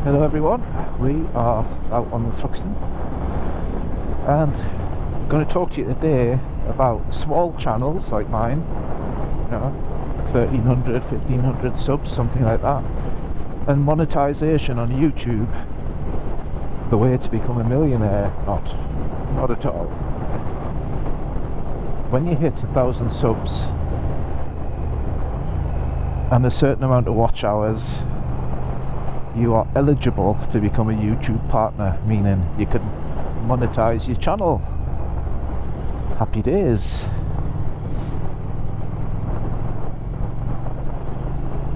Hello everyone, we are out on the Thruxton and I'm going to talk to you today about small channels like mine, 1300, 1500 subs, something like that, and monetization on YouTube. The way to become a millionaire? Not at all. When you hit 1,000 subs and a certain amount of watch hours, you are eligible to become a YouTube partner, meaning you can monetize your channel. Happy days.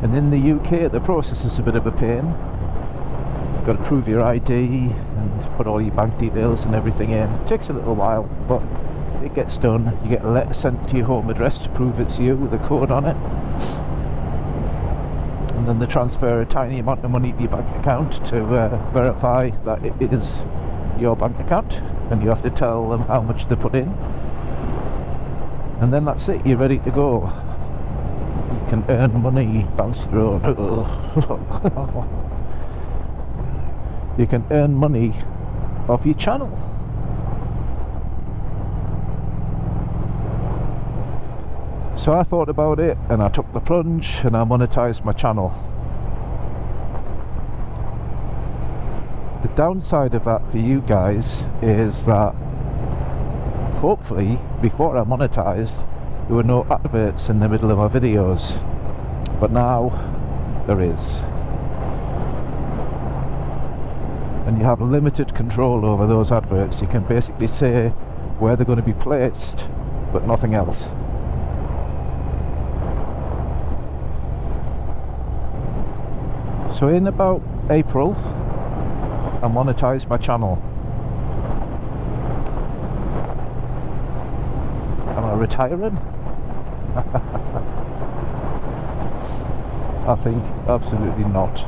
And in the UK the process is a bit of a pain. You've got to prove your ID and put all your bank details and everything in. It takes a little while, but it gets done. You get a letter sent to your home address to prove it's you with a code on it. And then they transfer a tiny amount of money to your bank account to verify that it is your bank account, and you have to tell them how much they put in, and then that's it, you're ready to go. You can earn money, bounce the road. You can earn money off your channel. So I thought about it and I took the plunge and I monetized my channel. The downside of that for you guys is that hopefully before I monetized there were no adverts in the middle of my videos, but now there is. And you have limited control over those adverts. You can basically say where they're going to be placed, but nothing else. So in about April, I monetized my channel. Am I retiring? I think absolutely not.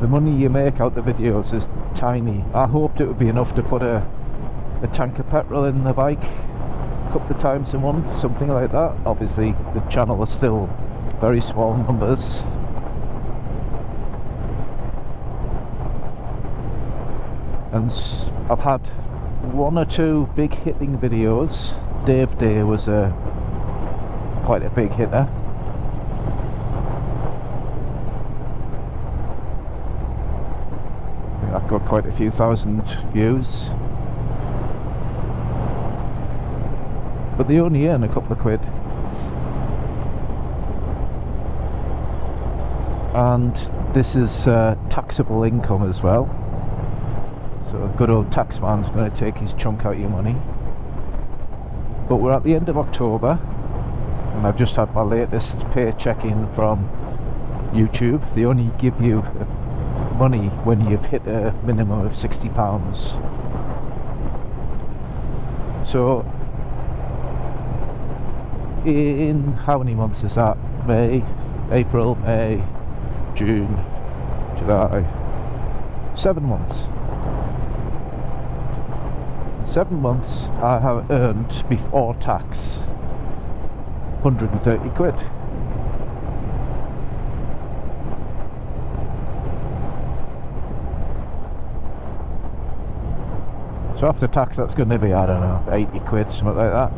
The money you make out the videos is tiny. I hoped it would be enough to put a tank of petrol in the bike a couple of times a month, something like that. Obviously the channel is still very small numbers. And I've had one or two big hitting videos. Dave Day was quite a big hitter. I think I've got quite a few thousand views. But they only earn a couple of quid. And this is taxable income as well. So a good old taxman's going to take his chunk out of your money. But we're at the end of October and I've just had my latest paycheck in from YouTube. They only give you money when you've hit a minimum of £60. So in how many months is that? April, May, June, July. 7 months. 7 months I have earned before tax 130 quid. So after tax that's going to be, I don't know, 80 quid, something like that.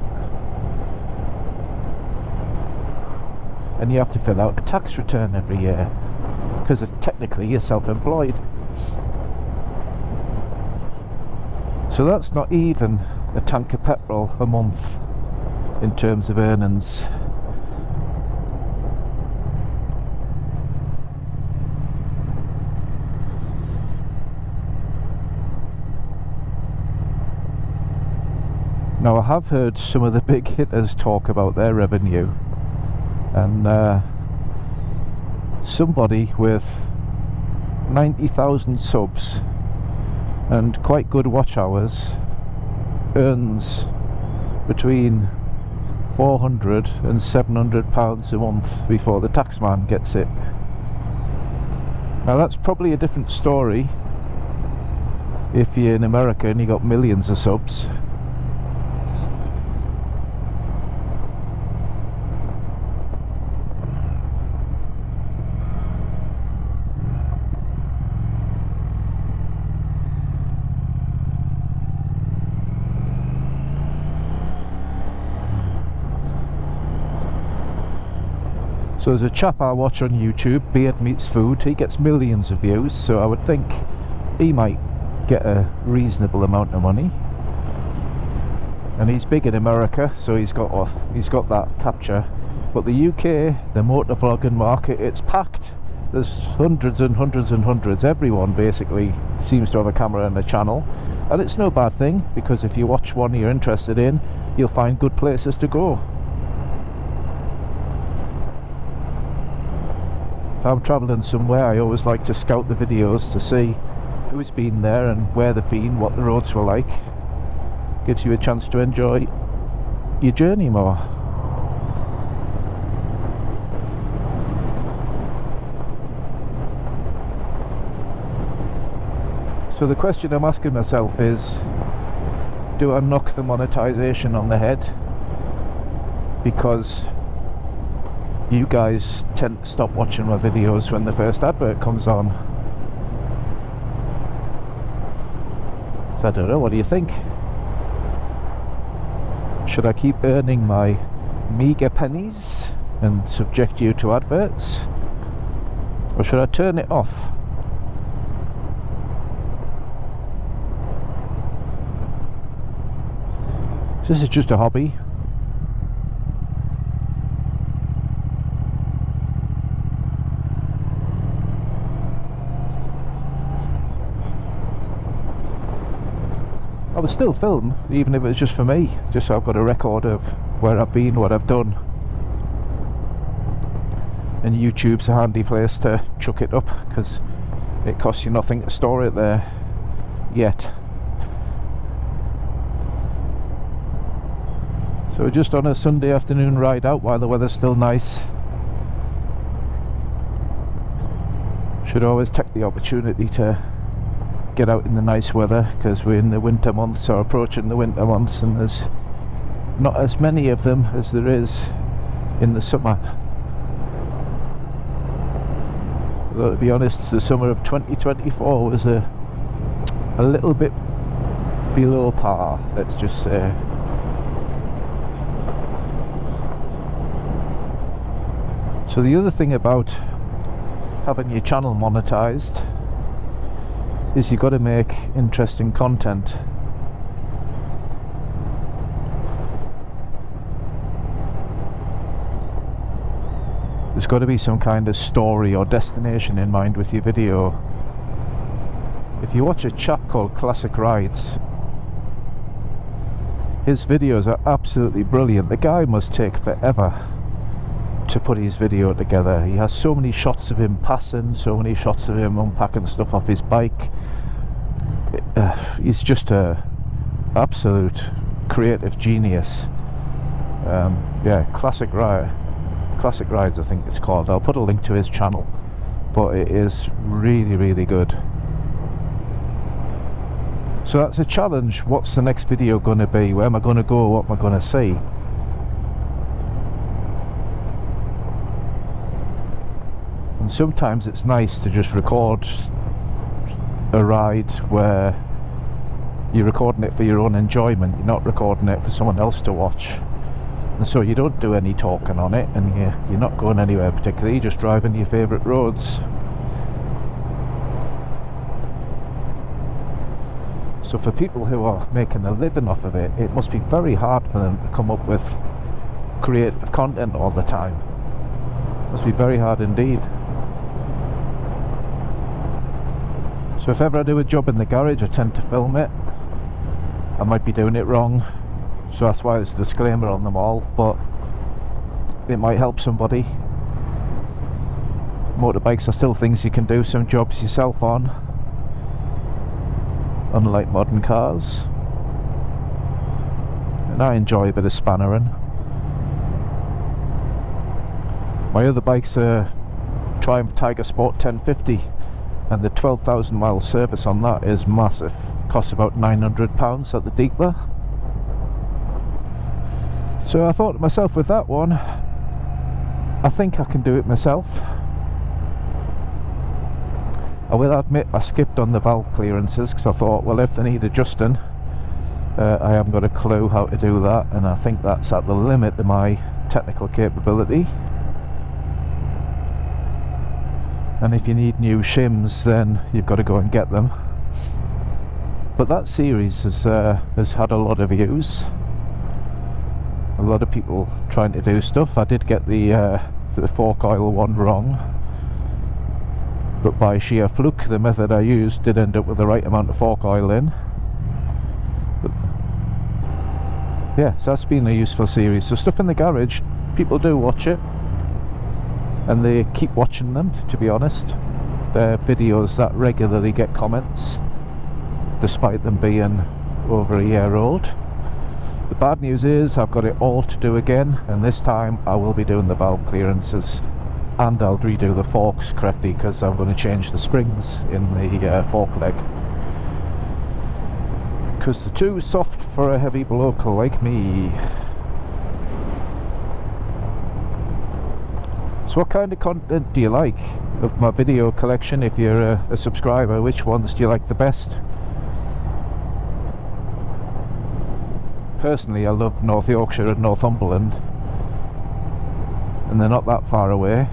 And you have to fill out a tax return every year because technically you're self-employed. So that's not even a tank of petrol a month in terms of earnings. Now I have heard some of the big hitters talk about their revenue, and somebody with 90,000 subs and quite good watch hours earns between £400 and £700 a month before the taxman gets it. Now that's probably a different story if you're in America and you got millions of subs. So there's a chap I watch on YouTube, Beard Meets Food. He gets millions of views, so I would think he might get a reasonable amount of money. And he's big in America, so he's got that capture. But the UK, the motor vlogging market, it's packed. There's hundreds and hundreds and hundreds. Everyone basically seems to have a camera and a channel, and it's no bad thing, because if you watch one you're interested in, you'll find good places to go. If I'm travelling somewhere, I always like to scout the videos to see who's been there and where they've been, what the roads were like. Gives you a chance to enjoy your journey more. So the question I'm asking myself is, do I knock the monetization on the head? Because you guys tend to stop watching my videos when the first advert comes on. So I don't know, what do you think? Should I keep earning my meagre pennies and subject you to adverts? Or should I turn it off? This is just a hobby. I would still film, even if it was just for me, just so I've got a record of where I've been, what I've done. And YouTube's a handy place to chuck it up, because it costs you nothing to store it there yet. So we're just on a Sunday afternoon ride out while the weather's still nice. Should always take the opportunity to get out in the nice weather, because we're in the winter months, or approaching the winter months, and there's not as many of them as there is in the summer. Although, to be honest, the summer of 2024 was a little bit below par, let's just say. So the other thing about having your channel monetized is you've got to make interesting content. There's got to be some kind of story or destination in mind with your video. If you watch a chap called Classic Rides, his videos are absolutely brilliant. The guy must take forever to put his video together. He has so many shots of him passing, so many shots of him unpacking stuff off his bike. He's just a absolute creative genius. Yeah, Classic Rides I think it's called. I'll put a link to his channel, but it is really, really good. So that's a challenge. What's the next video going to be? Where am I going to go? What am I going to see? And sometimes it's nice to just record a ride where you're recording it for your own enjoyment, you're not recording it for someone else to watch, and so you don't do any talking on it, and you're not going anywhere particularly, you're just driving your favourite roads. So for people who are making a living off of it, it must be very hard for them to come up with creative content all the time. It must be very hard indeed. So if ever I do a job in the garage, I tend to film it. I might be doing it wrong, so that's why there's a disclaimer on them all, but it might help somebody. Motorbikes are still things you can do some jobs yourself on, unlike modern cars. And I enjoy a bit of spannering. My other bike's a Triumph Tiger Sport 1050, and the 12,000 mile service on that is massive. Costs about £900 at the dealer. So I thought to myself, with that one, I think I can do it myself. I will admit I skipped on the valve clearances, because I thought, well, if they need adjusting, I haven't got a clue how to do that, and I think that's at the limit of my technical capability. and if you need new shims then you've got to go and get them. But that series has had a lot of views, a lot of people trying to do stuff. I did get the fork oil one wrong, but by sheer fluke the method I used did end up with the right amount of fork oil in. But yeah, so that's been a useful series. So Stuff in the Garage, people do watch it, and they keep watching them, to be honest. They're videos that regularly get comments, despite them being over a year old. The bad news is I've got it all to do again, and this time I will be doing the valve clearances, and I'll redo the forks correctly because I'm going to change the springs in the fork leg, because they're too soft for a heavy bloke like me. So what kind of content do you like of my video collection? If you're a subscriber, which ones do you like the best? Personally, I love North Yorkshire and Northumberland, and they're not that far away.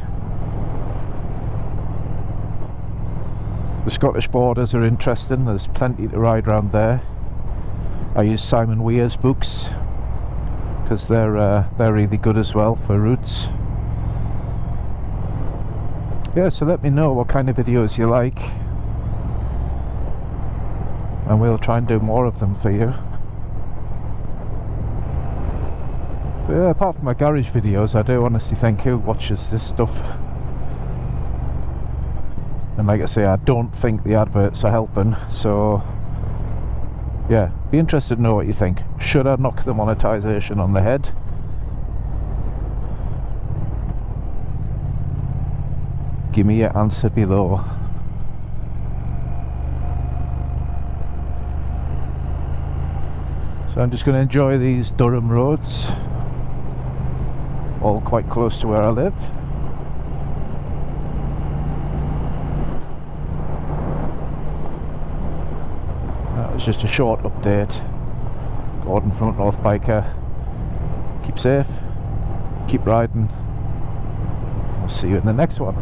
The Scottish borders are interesting, there's plenty to ride around there. I use Simon Weir's books because they're really good as well for routes. Yeah, so let me know what kind of videos you like, and we'll try and do more of them for you. But yeah, apart from my garage videos, I do honestly think who watches this stuff. And like I say, I don't think the adverts are helping, so yeah, be interested to know what you think. Should I knock the monetization on the head? Give me your answer below. So I'm just going to enjoy these Durham roads, all quite close to where I live. That was just a short update. Gordon from North Biker. Keep safe, keep riding. I'll see you in the next one.